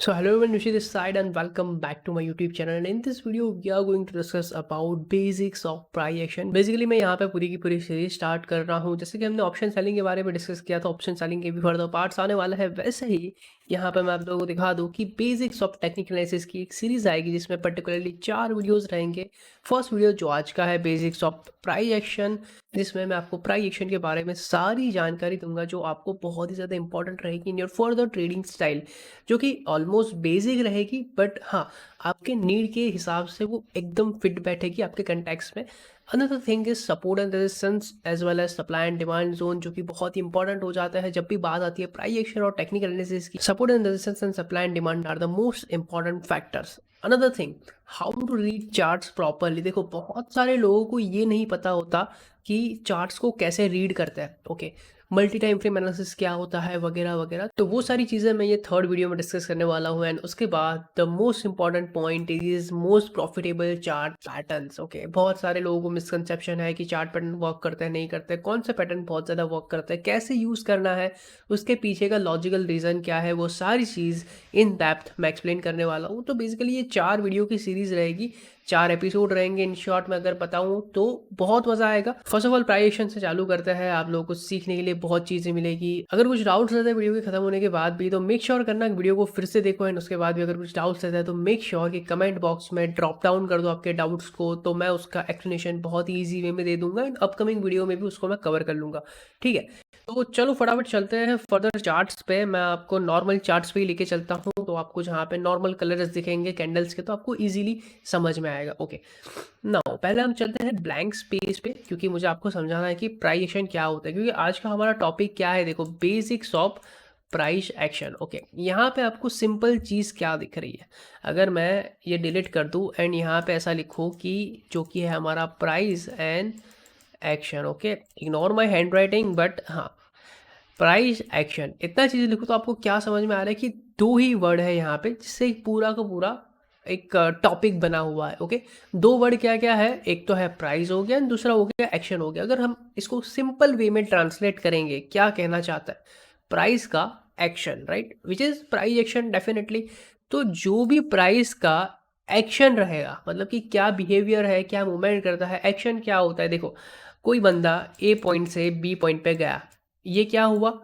So hello everyone, Nushi this side and welcome back to my YouTube channel. And in this video we are going to discuss about basics of price action. Basically मैं यहाँ पे पूरी की पूरी series start कर रहा हूँ। जैसे कि हमने ऑप्शन सेलिंग के बारे में डिस्कस किया था, ऑप्शन सेलिंग के भी फर्दर पार्ट्स आने वाला है, वैसे ही यहाँ पे मैं आप लोगों को दिखा दूँ कि बेसिक्स ऑफ टेक्निकल एनालिसिस की एक सीरीज आएगी जिसमें पर्टिकुलरली 4 वीडियोस रहेंगे। फर्स्ट वीडियो जो आज का है बेसिक्स ऑफ प्राइस एक्शन, जिसमें मैं आपको प्राइस एक्शन के बारे में सारी जानकारी दूंगा जो आपको बहुत ही ज़्यादा इंपॉर्टेंट रहेगी in your further trading style, जो कि ऑलमोस्ट बेसिक रहेगी बट हाँ आपके नीड के हिसाब से वो एकदम फिट बैठेगी आपके कंटेक्स्ट में। Another thing is support and resistance as well as supply and demand zone, जो कि बहुत ही इंपॉर्टेंट हो जाता है जब भी बात आती है प्राइस एक्शन और टेक्निकल एनालिसिस की। Support and resistance and supply and demand are the most important factors. Another thing, how to read charts properly. देखो बहुत सारे लोगों को ये नहीं पता होता कि चार्ट्स को कैसे रीड करते हैं। Okay, multi time frame analysis क्या होता है वगैरह वगैरह, तो वो सारी चीज़ें मैं ये थर्ड वीडियो में डिस्कस करने वाला हूँ। एंड उसके बाद the most important point is most profitable chart patterns. Okay, बहुत सारे लोगों को मिसकंसेप्शन है कि चार्ट पैटर्न वर्क करते हैं नहीं करते, कौन सा पैटर्न बहुत ज़्यादा वर्क करता है, कैसे यूज़ करना है, उसके पीछे का लॉजिकल रीज़न क्या है, वो सारी चीज़ इन डेप्थ मैं एक्सप्लेन करने वाला हूँ। तो बेसिकली ये 4 वीडियो की सीरीज़ रहेगी, 4 एपिसोड रहेंगे। इन शॉर्ट में अगर बताऊं तो बहुत मजा आएगा। First of all price action से चालू करते हैं, आप लोगों को सीखने के लिए बहुत चीजें मिलेगी। अगर कुछ डाउट्स रहते हैं वीडियो के खत्म होने के बाद भी तो मेक श्योर करना वीडियो को फिर से देखो। एंड उसके बाद भी अगर कुछ डाउट्स रहता है तो मेक श्योर कि कमेंट बॉक्स में ड्रॉप डाउन कर दो आपके डाउट्स को, तो मैं उसका एक्सप्लेनेशन बहुत ही ईजी वे में दे दूंगा। एंड अपकमिंग वीडियो में भी उसको मैं कवर कर लूंगा। ठीक है, तो चलो फटाफट चलते हैं फर्दर चार्ट्स पे। मैं आपको नॉर्मल चार्ट्स पे ही लेके चलता हूँ, तो आपको जहाँ पे नॉर्मल कलर्स दिखेंगे कैंडल्स के तो आपको इजीली समझ में आएगा। ओके, नाउ पहले हम चलते हैं ब्लैंक स्पेस पे, क्योंकि मुझे आपको समझाना है कि प्राइस एक्शन क्या होता है। क्योंकि आज का हमारा टॉपिक क्या है, देखो basics of price action. Okay, यहाँ पे आपको सिंपल चीज़ क्या दिख रही है, अगर मैं ये डिलीट कर दूँ एंड यहाँ पे ऐसा लिखूँ कि जो कि है हमारा price and action. Okay, ignore my hand writing but हाँ, प्राइस एक्शन इतना चीज़ लिखो तो आपको क्या समझ में आ रहा है कि 2 ही वर्ड है यहाँ पे जिससे एक पूरा का पूरा एक टॉपिक बना हुआ है। ओके, 2 वर्ड क्या क्या है, एक तो है प्राइस हो गया, दूसरा हो गया एक्शन हो गया। अगर हम इसको सिंपल वे में ट्रांसलेट करेंगे, क्या कहना चाहता है, प्राइस का action, right, which is price action definitely. तो जो भी प्राइस का एक्शन रहेगा, मतलब कि क्या बिहेवियर है, क्या मूवमेंट करता है, एक्शन क्या होता है। देखो कोई बंदा ए पॉइंट से बी पॉइंट पे गया, ये क्या हुआ,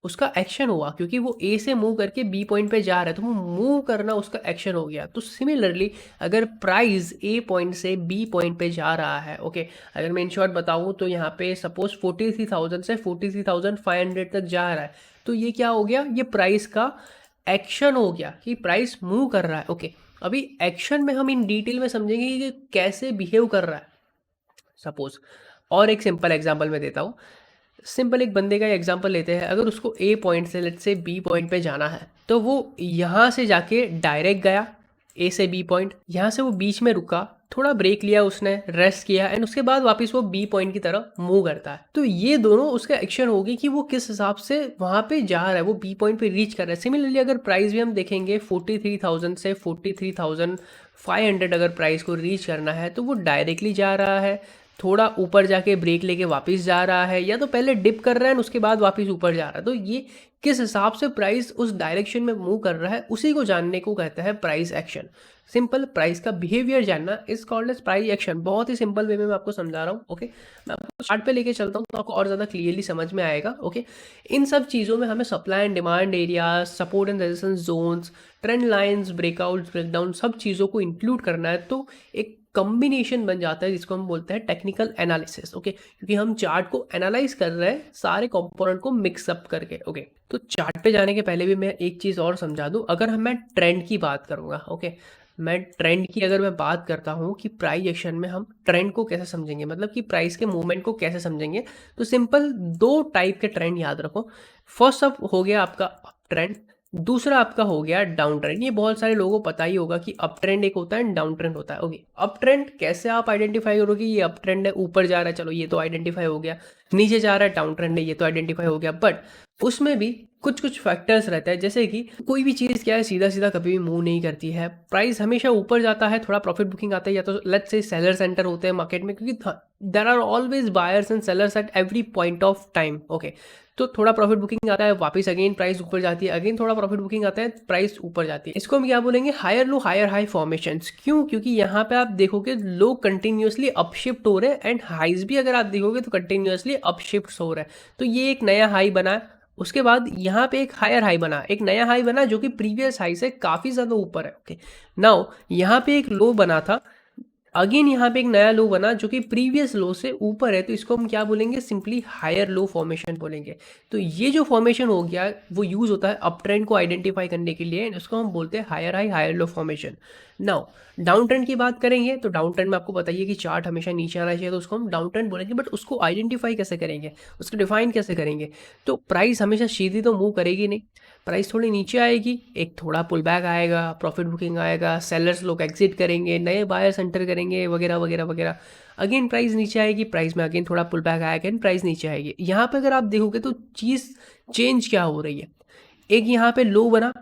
उसका एक्शन हुआ, क्योंकि वो ए से मूव करके बी पॉइंट पे जा रहा है तो वो मूव करना उसका एक्शन हो गया। तो सिमिलरली अगर प्राइस ए पॉइंट से बी पॉइंट पे जा रहा है, ओके, अगर मैं इन शॉर्ट बताऊं तो यहाँ पे सपोज 43,000 से 43,500 तक जा रहा है, तो ये क्या हो गया, ये प्राइस का एक्शन हो गया कि प्राइस मूव कर रहा है। ओके, अभी एक्शन में हम इन डिटेल में समझेंगे कि कैसे बिहेव कर रहा है। सपोज और एक सिंपल एग्जांपल मैं देता हूँ, सिंपल एक बंदे का एग्जांपल लेते हैं। अगर उसको ए पॉइंट से लेट से बी पॉइंट पे जाना है तो वो यहाँ से जाके डायरेक्ट गया ए से बी पॉइंट, यहाँ से वो बीच में रुका, थोड़ा ब्रेक लिया उसने, रेस्ट किया, एंड उसके बाद वापस वो बी पॉइंट की तरफ मूव करता है। तो ये दोनों उसका एक्शन होगी कि वो किस हिसाब से वहां पे जा रहा है, वो बी पॉइंट पे रीच कर रहा है। सिमिलरली अगर प्राइस भी हम देखेंगे 43,000 से 43,500 अगर प्राइस को रीच करना है तो वो डायरेक्टली जा रहा है, थोड़ा ऊपर जाके ब्रेक लेके वापस जा रहा है, या तो पहले डिप कर रहा है उसके बाद वापस ऊपर जा रहा है। तो ये किस हिसाब से प्राइस उस डायरेक्शन में मूव कर रहा है उसी को जानने को कहता है प्राइस एक्शन। सिंपल प्राइस का बिहेवियर जानना is called as price action. बहुत ही सिंपल वे में मैं आपको समझा रहा हूँ। ओके, मैं आपको चार्ट पे लेके चलता हूँ तो आपको और ज़्यादा क्लियरली समझ में आएगा। ओके, इन सब चीज़ों में हमें supply and demand area, support and resistance zones, trend lines, breakouts, breakdown, सब चीज़ों को इंक्लूड करना है। तो एक कॉम्बिनेशन बन जाता है जिसको हम बोलते हैं टेक्निकल एनालिसिस। ओके, क्योंकि हम चार्ट को एनालाइज कर रहे हैं सारे कंपोनेंट को मिक्सअप करके। ओके, तो चार्ट पे जाने के पहले भी मैं एक चीज़ और समझा दूं। अगर मैं ट्रेंड की बात करूंगा, ओके, मैं ट्रेंड की अगर मैं बात करता हूं कि प्राइस एक्शन में हम ट्रेंड को कैसे समझेंगे, मतलब कि प्राइस के मूवमेंट को कैसे समझेंगे, तो सिंपल 2 टाइप के ट्रेंड याद रखो। फर्स्ट अप हो गया आपका अप ट्रेंड, दूसरा आपका हो गया डाउन ट्रेंड। ये बहुत सारे लोगों को पता ही होगा कि अप ट्रेंड एक होता है एंड डाउन ट्रेंड होता है। ओके, अप ट्रेंड कैसे आप आइडेंटिफाई करोगे, ये अप ट्रेंड है ऊपर जा रहा है, चलो ये तो आइडेंटिफाई हो गया। नीचे जा रहा है, डाउन ट्रेंड है, ये तो आइडेंटिफाई हो गया। बट उसमें भी कुछ कुछ फैक्टर्स रहते हैं, जैसे कि कोई भी चीज़ क्या है, सीधा सीधा कभी भी मूव नहीं करती है। प्राइस हमेशा ऊपर जाता है, थोड़ा प्रॉफिट बुकिंग आता है, या तो लेट्स से सेलर सेंटर होते हैं मार्केट में, क्योंकि there are always buyers and sellers at every point of time. Okay, तो थोड़ा प्रॉफिट बुकिंग आता है, वापस अगेन प्राइस ऊपर जाती है, अगेन थोड़ा प्रॉफिट बुकिंग आता है, प्राइस ऊपर जाती है। इसको हम क्या बोलेंगे, higher low higher high formations. क्यों? क्योंकि यहाँ पे आप देखोगे लो कंटिन्यूअसली अपशिफ्ट हो रहे हैं, एंड हाइज भी अगर आप देखोगे तो कंटिन्यूअसली अपशिफ्ट हो रहा है। तो ये एक नया हाई बना है, उसके बाद यहाँ पे एक हायर हाई बना, एक नया हाई बना जो कि प्रीवियस हाई से काफ़ी ज़्यादा ऊपर है। ओके, नाउ यहाँ पे एक लो बना था, अगेन यहाँ पे एक नया लो बना जो कि प्रीवियस लो से ऊपर है, तो इसको हम क्या बोलेंगे, सिंपली हायर लो फॉर्मेशन बोलेंगे। तो ये जो फॉर्मेशन हो गया वो यूज होता है अप ट्रेंड को आइडेंटिफाई करने के लिए, इसको हम बोलते हैं higher high higher low formation. Now down trend की बात करेंगे तो डाउन ट्रेंड में आपको बताइए कि चार्ट हमेशा नीचे आना चाहिए, तो उसको हम डाउन ट्रेंड बोलेंगे। बट उसको आइडेंटिफाई कैसे करेंगे, उसको डिफाइन कैसे करेंगे? तो प्राइस हमेशा सीधी तो मूव करेगी नहीं, प्राइस थोड़ी नीचे आएगी, एक थोड़ा पुल बैक आएगा, प्रॉफिट बुकिंग आएगा, सेलर्स लोग एग्जिट करेंगे, नए बायर्स एंटर करेंगे, वगैरह वगैरह वगैरह। अगेन प्राइस नीचे आएगी, प्राइस में अगेन थोड़ा पुल बैक आएगा, एंड प्राइस नीचे आएगी। यहाँ पे अगर आप देखोगे तो चीज़ चेंज क्या हो रही है, एक यहाँ पे लो बना,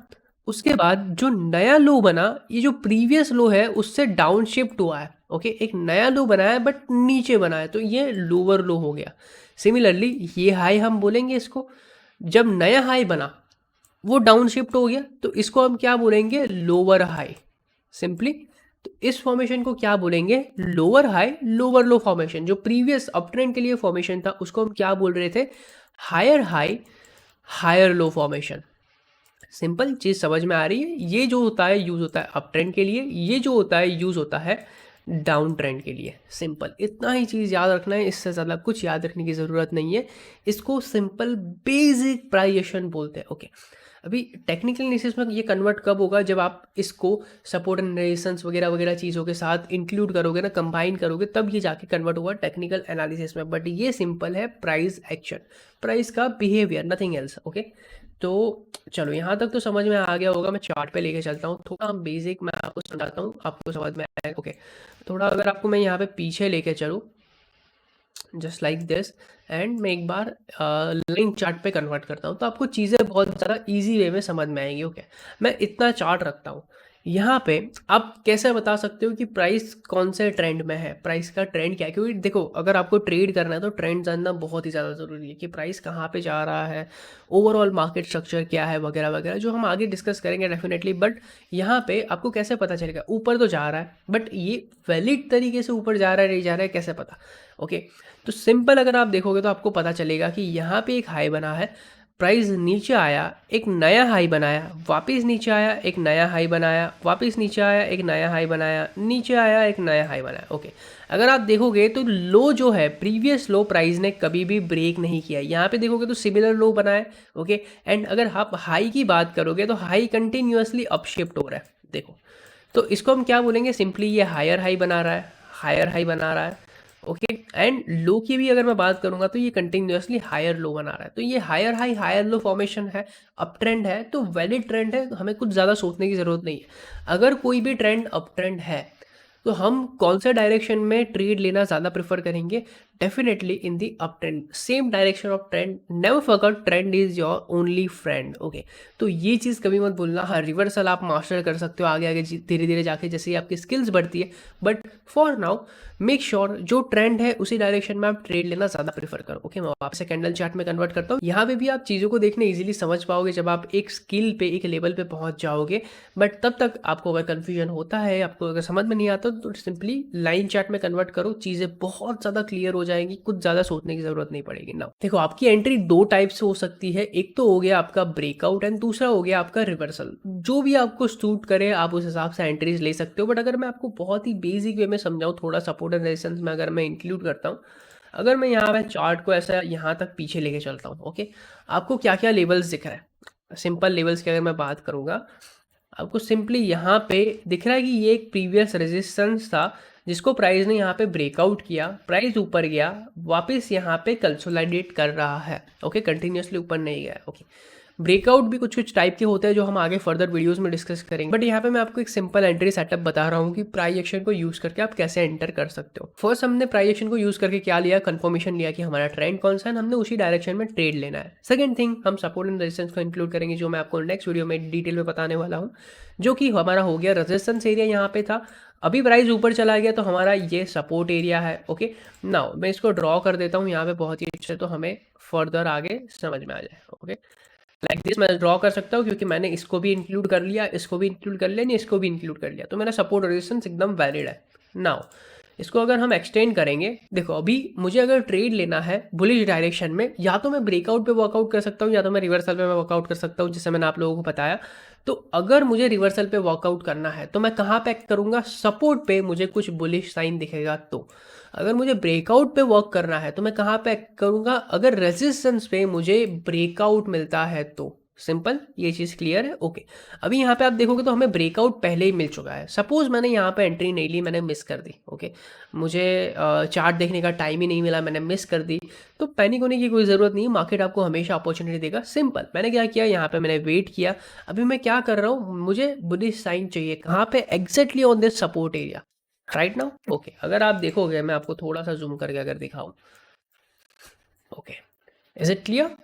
उसके बाद जो नया लो बना, ये जो प्रीवियस लो है उससे डाउन शिफ्ट हुआ है। ओके, एक नया लो बना है बट नीचे बना है, तो ये लोअर लो हो गया। सिमिलरली ये हाई हम बोलेंगे इसको, जब नया हाई बना वो डाउन शिफ्ट हो गया, तो इसको हम क्या बोलेंगे, लोअर हाई, सिंपली। तो इस फॉर्मेशन को क्या बोलेंगे, लोअर हाई लोअर लो फॉर्मेशन। जो प्रीवियस अप ट्रेंड के लिए फॉर्मेशन था उसको हम क्या बोल रहे थे, higher high higher low formation. Simple चीज़ समझ में आ रही है? ये जो होता है यूज़ होता है अप ट्रेंड के लिए, ये जो होता है यूज़ होता है डाउन ट्रेंड के लिए। सिंपल इतना ही चीज़ याद रखना है, इससे ज़्यादा कुछ याद रखने की ज़रूरत नहीं है। इसको सिंपल बेसिक प्राइजेशन बोलते हैं। ओके, अभी टेक्निकल एनालिसिस में ये कन्वर्ट कब होगा, जब आप इसको सपोर्ट एंड रेजिस्टेंस वगैरह वगैरह चीज़ों के साथ इंक्लूड करोगे ना, कंबाइन करोगे, तब ये जाके कन्वर्ट होगा टेक्निकल एनालिसिस में। बट ये सिंपल है प्राइस एक्शन, प्राइस का बिहेवियर, नथिंग एल्स। ओके, तो चलो यहाँ तक तो समझ में आ गया होगा। मैं चार्ट पे लेके चलता हूँ, थोड़ा बेसिक मैं आपको समझाता हूँ, आपको समझ में आएगा। ओके, थोड़ा अगर आपको मैं यहाँ पे पीछे लेके चलूँ, जस्ट लाइक दिस, एंड मैं एक बार लाइन चार्ट पे कन्वर्ट करता हूँ, तो आपको चीज़ें बहुत ज़्यादा इजी वे में समझ में आएंगी। ओके, मैं इतना चार्ट रखता हूँ यहाँ पे, आप कैसे बता सकते हो कि प्राइस कौन से ट्रेंड में है, प्राइस का ट्रेंड क्या है? क्योंकि देखो, अगर आपको ट्रेड करना है तो ट्रेंड जानना बहुत ही ज़्यादा ज़रूरी है, कि प्राइस कहाँ पे जा रहा है, ओवरऑल मार्केट स्ट्रक्चर क्या है, वगैरह वगैरह, जो हम आगे डिस्कस करेंगे डेफिनेटली। बट यहाँ पे आपको कैसे पता चलेगा, ऊपर तो जा रहा है बट ये वैलिड तरीके से ऊपर जा रहा है नहीं जा रहा है, कैसे पता? ओके, तो सिंपल अगर आप देखोगे तो आपको पता चलेगा कि यहाँ पे एक हाई बना है, प्राइस नीचे आया, एक नया हाई बनाया, वापस नीचे आया, एक नया हाई बनाया, वापस नीचे आया, एक नया हाई बनाया, नीचे आया, एक नया हाई बनाया। ओके, अगर आप देखोगे तो लो जो है, प्रीवियस लो प्राइस ने कभी भी ब्रेक नहीं किया। यहाँ पे देखोगे तो सिमिलर लो बना है। ओके, एंड अगर आप हाई की बात करोगे तो हाई कंटिन्यूअसली अपशिफ्ट हो रहा है। देखो, तो इसको हम क्या बोलेंगे, सिंपली ये हायर हाई बना रहा है, हायर हाई बना रहा है। ओके, एंड लो की भी अगर मैं बात करूंगा तो ये कंटिन्यूअसली हायर लो बना रहा है। तो ये higher high higher low formation है, अप ट्रेंड है, तो वैलिड ट्रेंड है, हमें कुछ ज़्यादा सोचने की ज़रूरत नहीं है। अगर कोई भी ट्रेंड अप ट्रेंड है तो हम कौन से डायरेक्शन में ट्रेड लेना ज़्यादा प्रेफर करेंगे, definitely in the up trend, same direction of trend. Never forget trend is your only friend. Okay, तो ये चीज़ कभी मत भूलना। हाँ, रिवर्सल आप मास्टर कर सकते हो आगे आगे धीरे धीरे जाके, जैसे ही आपकी स्किल्स बढ़ती है। But for now make sure जो ट्रेंड है उसी डायरेक्शन में आप ट्रेड लेना ज़्यादा प्रेफर करो। ओके, मैं वापस से कैंडल चार्ट में कन्वर्ट करता हूँ। यहाँ पे भी आप चीज़ों को देखने इजीली समझ पाओगे जब आप एक स्किल पे, एक लेवल पे पहुँच जाओगे। बट तब तक आपको अगर कन्फ्यूजन होता है, आपको अगर समझ में नहीं आता, तो सिंपली लाइन चार्ट में कन्वर्ट करो, चीज़ें बहुत ज़्यादा क्लियर हो जाएंगी, कुछ ज़्यादा सोचने की ज़रूरत नहीं पड़ेगी। ना देखो, आपकी एंट्री दो टाइप से हो सकती है, एक तो हो गया आपका ब्रेकआउट एंड दूसरा हो गया आपका रिवर्सल। जो भी आपको सूट करे आप उस हिसाब से एंट्रीज ले सकते हो। बट अगर मैं आपको बहुत ही बेसिक वे में समझाऊँ, थोड़ा सपोर्ट एंड रेजिस्टेंस में अगर मैं इंक्लूड करता हूँ, अगर मैं यहाँ पे चार्ट को ऐसा यहाँ तक पीछे लेके चलता हूँ, ओके, आपको क्या क्या लेवल्स दिख रहा है? सिंपल लेवल्स की अगर मैं बात करूँगा, आपको सिंपली यहाँ पे दिख रहा है कि ये एक प्रीवियस रेजिस्टेंस था जिसको प्राइस ने यहाँ पे ब्रेकआउट किया, प्राइस ऊपर गया, वापस यहाँ पे कंसोलिडेट कर रहा है। ओके, कंटिन्यूअसली ऊपर नहीं गया। ओके, ब्रेकआउट भी कुछ टाइप के होते हैं जो हम आगे फर्दर वीडियोस में डिस्कस करेंगे, बट यहाँ पे मैं आपको एक सिंपल एंट्री सेटअप बता रहा हूँ कि प्राइस एक्शन को यूज करके आप कैसे एंटर कर सकते हो। फर्स्ट हमने प्राइस एक्शन को यूज करके क्या लिया, कंफर्मेशन लिया कि हमारा ट्रेंड कौन सा है, हमने उसी डायरेक्शन में ट्रेड लेना है। सेकंड थिंग, हम सपोर्ट एंड रेजिस्टेंस को इंक्लूड करेंगे जो मैं आपको नेक्स्ट वीडियो में डिटेल में बताने वाला हूँ, जो कि हमारा हो गया रेजिस्टेंस एरिया यहाँ पे था, अभी प्राइस ऊपर चला गया तो हमारा ये सपोर्ट एरिया है। ओके, नाउ मैं इसको ड्रॉ कर देता हूँ यहाँ पे बहुत ही अच्छे, तो हमें फर्दर आगे समझ में आ जाए। ओके, लाइक दिस मैं ड्रॉ कर सकता हूँ क्योंकि मैंने इसको भी इंक्लूड कर लिया, इसको भी इंक्लूड कर लिया, नहीं इसको भी इंक्लूड कर लिया, तो मेरा सपोर्ट रेजिस्टेंस एकदम वैलिड है। नाउ इसको अगर हम एक्सटेंड करेंगे, देखो अभी मुझे अगर ट्रेड लेना है बुलिश डायरेक्शन में, या तो मैं ब्रेकआउट पे वर्कआउट कर सकता हूँ या तो मैं रिवर्सल पे मैं वर्कआउट कर सकता हूँ, जिससे मैंने आप लोगों को बताया। तो अगर मुझे रिवर्सल पे वर्कआउट करना है तो मैं कहाँ पे एक्ट करूँगा, सपोर्ट पे मुझे कुछ बुलिश साइन दिखेगा तो। अगर मुझे ब्रेकआउट पे वर्क करना है तो मैं कहाँ पे एक्ट करूँगा, अगर रेजिस्टेंस पे मुझे ब्रेकआउट मिलता है तो। सिंपल, ये चीज़ क्लियर है। ओके, अभी यहाँ पे आप देखोगे तो हमें ब्रेकआउट पहले ही मिल चुका है। सपोज मैंने यहाँ पे एंट्री नहीं ली, मैंने मिस कर दी। ओके, मुझे चार्ट देखने का टाइम ही नहीं मिला, मैंने मिस कर दी, तो पैनिक होने की कोई ज़रूरत नहीं है। मार्केट आपको हमेशा अपॉर्चुनिटी देगा। सिंपल, मैंने क्या किया, यहाँ पे मैंने वेट किया। अभी मैं क्या कर रहा हूँ, मुझे बुलिश साइन चाहिए कहाँ पे, exactly on this support area right now. Okay, अगर आप देखोगे, मैं आपको थोड़ा सा जूम करके अगर दिखाऊं, okay, is it clear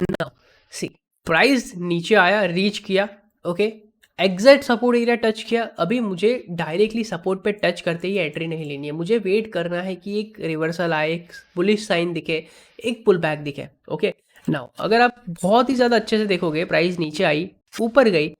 now? See, price नीचे आया, रीच किया, okay, exact support area touch किया। अभी मुझे डायरेक्टली सपोर्ट पे टच करते ही एंट्री नहीं लेनी है, मुझे वेट करना है कि एक रिवर्सल आए, एक बुलिश साइन दिखे, एक पुल बैक दिखे। ओके, नाउ अगर आप बहुत ही ज़्यादा अच्छे से देखोगे, प्राइस नीचे आई, ऊपर गई,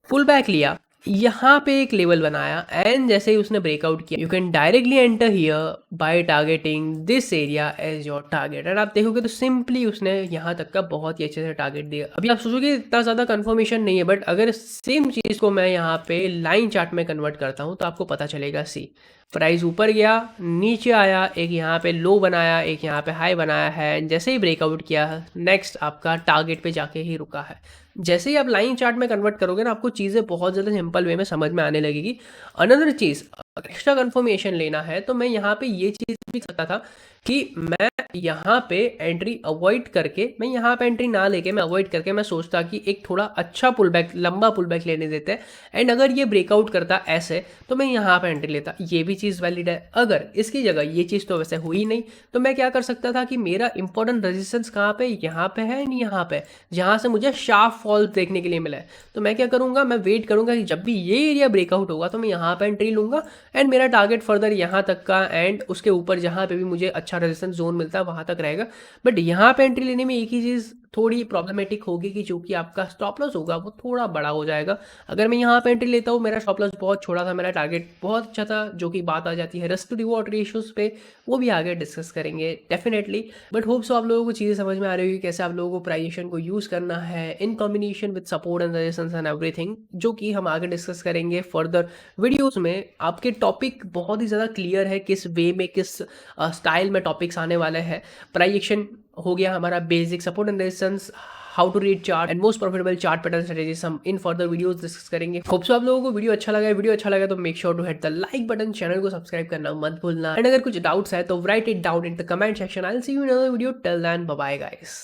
पुल बैक लिया, यहाँ पे एक लेवल बनाया, एंड जैसे ही उसने ब्रेकआउट किया, you can directly enter here by targeting this area as your target. And आप देखोगे तो सिंपली उसने यहाँ तक का बहुत ही अच्छे से टारगेट दिया। अभी आप सोचोगे इतना ज़्यादा कंफर्मेशन नहीं है, बट अगर सेम चीज़ को मैं यहाँ पे लाइन चार्ट में कन्वर्ट करता हूँ तो आपको पता चलेगा। सी, प्राइस ऊपर गया, नीचे आया, एक यहाँ पे लो बनाया, एक यहाँ पे हाई बनाया है, जैसे ही ब्रेकआउट किया, नेक्स्ट आपका टारगेट पे जाके ही रुका है। जैसे ही आप लाइन चार्ट में कन्वर्ट करोगे ना, आपको चीज़ें बहुत ज़्यादा सिंपल वे में समझ में आने लगेगी। अनदर चीज़, एक्स्ट्रा कंफर्मेशन लेना है तो मैं यहाँ पे ये चीज़ भी करता था कि मैं यहाँ पे एंट्री अवॉइड करके, मैं यहाँ पे एंट्री ना लेके मैं अवॉइड करके मैं सोचता कि एक थोड़ा अच्छा पुल बैक, लंबा पुल बैक लेने देते हैं, एंड अगर ये ब्रेकआउट करता ऐसे तो मैं यहाँ पे एंट्री लेता। ये भी चीज़ वैलिड है। अगर इसकी जगह ये चीज़ तो वैसे हुई नहीं, तो मैं क्या कर सकता था कि मेरा इंपॉर्टेंट रेजिस्टेंस कहाँ पे, यहाँ पे है, नहीं यहाँ पे, जहाँ से मुझे शार्प फॉल देखने के लिए मिला है। तो मैं क्या करूँगा, मैं वेट करूँगा कि जब भी ये एरिया ब्रेकआउट होगा तो मैं यहाँ पे एंट्री लूँगा, एंड मेरा टारगेट फर्दर यहाँ तक का, एंड उसके ऊपर जहाँ पे भी मुझे अच्छा रेजिस्टेंस जोन मिलता है वहाँ तक रहेगा। बट यहाँ पे एंट्री लेने में एक ही चीज़ थोड़ी प्रॉब्लमेटिक होगी कि जो कि आपका स्टॉप लॉस होगा वो थोड़ा बड़ा हो जाएगा। अगर मैं यहाँ पे एंट्री लेता हूँ, मेरा स्टॉप लॉस बहुत छोटा था, मेरा टारगेट बहुत अच्छा था, जो कि बात आ जाती है रिस्क टू रिवॉर्ड रेशियोज पे, वो भी आगे डिस्कस करेंगे डेफिनेटली। बट होप सो आप लोगों को चीज़ें समझ में आ रही होगी कैसे आप लोगों को प्राइस एक्शन को यूज़ करना है in combination with support and resistance and everything, जो कि हम आगे डिस्कस करेंगे फर्दर वीडियोस में। आपके टॉपिक बहुत ही ज़्यादा क्लियर है, किस वे में, किस स्टाइल में टॉपिक्स आने वाले हैं। प्राइस एक्शन हो गया हमारा basic, support and resistance, how to read chart and most profitable chart pattern strategies हम इन फर्दर वीडियोस डिस्कस करेंगे। होप सो आप लोगों को वीडियो अच्छा लगा है। वीडियो अच्छा लगा तो make sure to hit the like button, channel को सब्सक्राइब करना मत भूलना, एंड अगर कुछ डाउट्स है तो write it down in the comment section. I will see you in another video, till then bye bye guys.